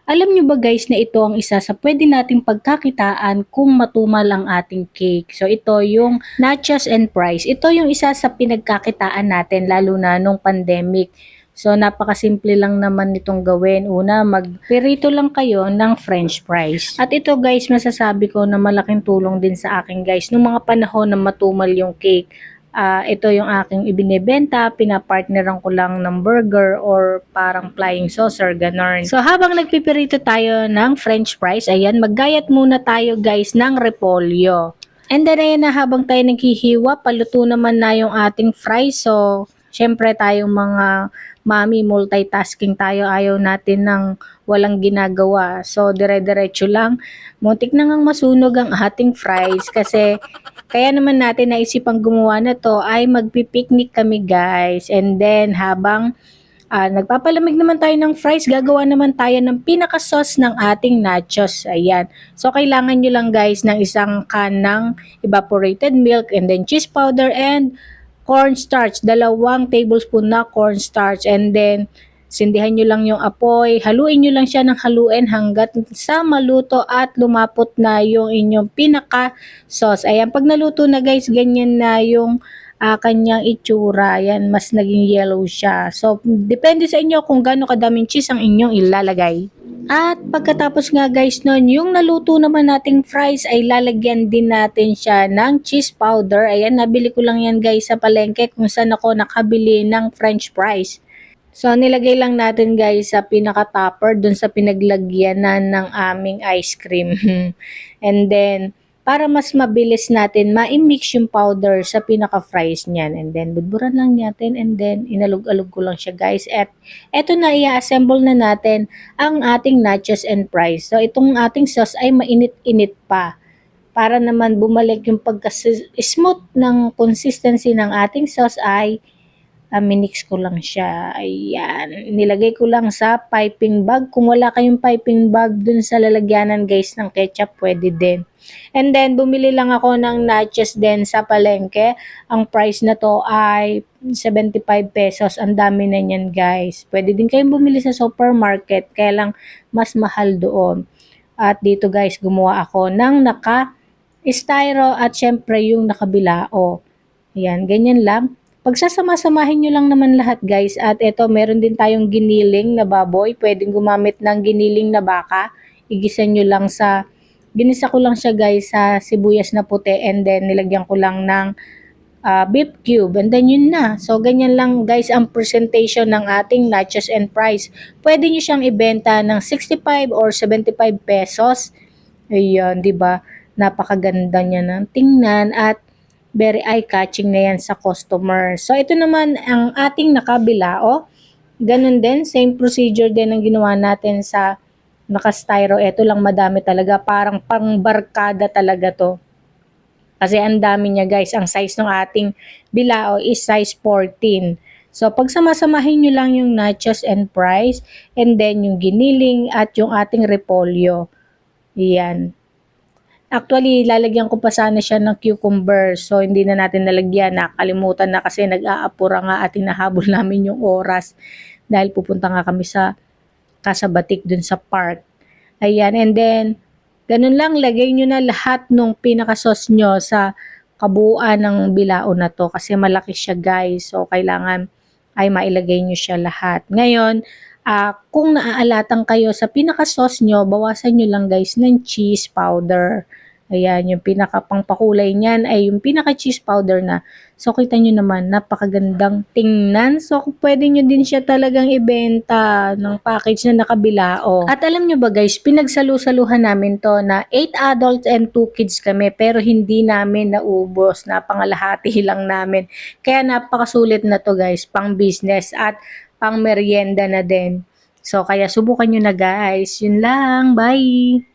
Alam nyo ba guys na ito ang isa sa pwede nating pagkakitaan kung matumal ang ating cake. So ito yung nachos and fries. Ito yung isa sa pinagkakitaan natin lalo na nung pandemic. So napakasimple lang naman nitong gawin. Una, magpirito lang kayo ng french fries. At ito guys, masasabi ko na malaking tulong din sa akin guys nung mga panahon na matumal yung cake. Ito yung aking ibinebenta, pinapartneran ko lang ng burger or parang flying saucer, ganon. So habang nagpipirito tayo ng french fries, ayan, maggayat muna tayo guys ng repolyo. And then ayan na, habang tayo naghihiwa, paluto naman na yung ating fries. So syempre tayong mga mami, multitasking tayo, ayaw natin ng walang ginagawa. So dire-diretso lang. Muntik na ngang masunog ang ating fries kasi kaya naman natin naisipang gumawa na to ay magpipiknik kami guys. And then habang nagpapalamig naman tayo ng fries, gagawa naman tayo ng pinaka-sauce ng ating nachos. Ayan. So kailangan nyo lang guys ng isang can ng evaporated milk and then cheese powder and cornstarch. 2 tablespoon na cornstarch. And then sindihan nyo lang yung apoy, haluin nyo lang siya ng haluin hanggat sa maluto at lumapot na yung inyong pinaka-sauce. Ayan, pag naluto na guys, ganyan na yung kanyang itsura. Ayan, mas naging yellow siya. So, depende sa inyo kung gaano kadaming cheese ang inyong ilalagay. At pagkatapos nga guys nun, yung naluto naman nating fries ay lalagyan din natin siya ng cheese powder. Ayan, nabili ko lang yan guys sa palengke kung saan ako nakabili ng french fries. So, nilagay lang natin guys sa pinaka-topper dun sa pinaglagyanan ng aming ice cream. And then, para mas mabilis natin ma-mix yung powder sa pinaka-fries niyan. And then, budburan lang natin and then inalog-alog ko lang siya guys. At eto na, i-assemble na natin ang ating nachos and fries. So, itong ating sauce ay mainit-init pa. Para naman bumalik yung pagka-smooth ng consistency ng ating sauce ay minix ko lang siya. Ayan. Nilagay ko lang sa piping bag. Kung wala kayong piping bag dun sa lalagyanan guys ng ketchup, pwede din. And then, bumili lang ako ng nachos din sa palengke. Ang price na to ay 75 pesos. Ang dami na niyan guys. Pwede din kayong bumili sa supermarket. Kaya lang, mas mahal doon. At dito guys, gumawa ako ng naka-styro at syempre yung nakabilao. Ayan, ganyan lang. Pagsasama-samahin nyo lang naman lahat guys. At ito, meron din tayong giniling na baboy. Pwedeng gumamit ng giniling na baka. Igisa nyo lang ginisa ko lang siya guys sa sibuyas na puti. And then nilagyan ko lang ng beef cube. And then yun na. So ganyan lang guys ang presentation ng ating nachos and fries. Pwede nyo siyang ibenta ng 65 or 75 pesos. Ayan, di ba? Napakaganda niya ng tingnan at very eye-catching na yan sa customer. So, ito naman ang ating nakabilao. Ganun din, same procedure din ang ginawa natin sa naka-styro. Ito lang madami talaga, parang pangbarkada talaga to. Kasi ang dami niya guys, ang size ng ating bilao is size 14. So, pag samasamahin nyo lang yung nachos and fries, and then yung giniling at yung ating repolyo. Yan. Actually, lalagyan ko pa sana siya ng cucumber. So, hindi na natin nalagyan. Nakalimutan na kasi nag-aapura nga at hinahabol namin yung oras. Dahil pupunta nga kami sa Kasabatik dun sa park. Ayan, and then, ganun lang, lagay nyo na lahat nung pinaka-sauce nyo sa kabuuan ng bilao na to. Kasi malaki siya guys. So, kailangan ay mailagay nyo siya lahat. Ngayon, kung naaalatan kayo sa pinaka-sauce nyo, bawasan nyo lang guys ng cheese powder. Ayan, yung pinaka-pangpakulay niyan ay yung pinaka-cheese powder na. So, kita nyo naman, napakagandang tingnan. So, pwede nyo din siya talagang ibenta ng package na nakabilao. At alam nyo ba guys, pinagsalu-saluhan namin to na 8 adults and 2 kids kami, pero hindi namin naubos. Napangalahati lang namin. Kaya napakasulit na to guys, pang business at pang merienda na din. So, kaya subukan nyo na guys. Yun lang. Bye!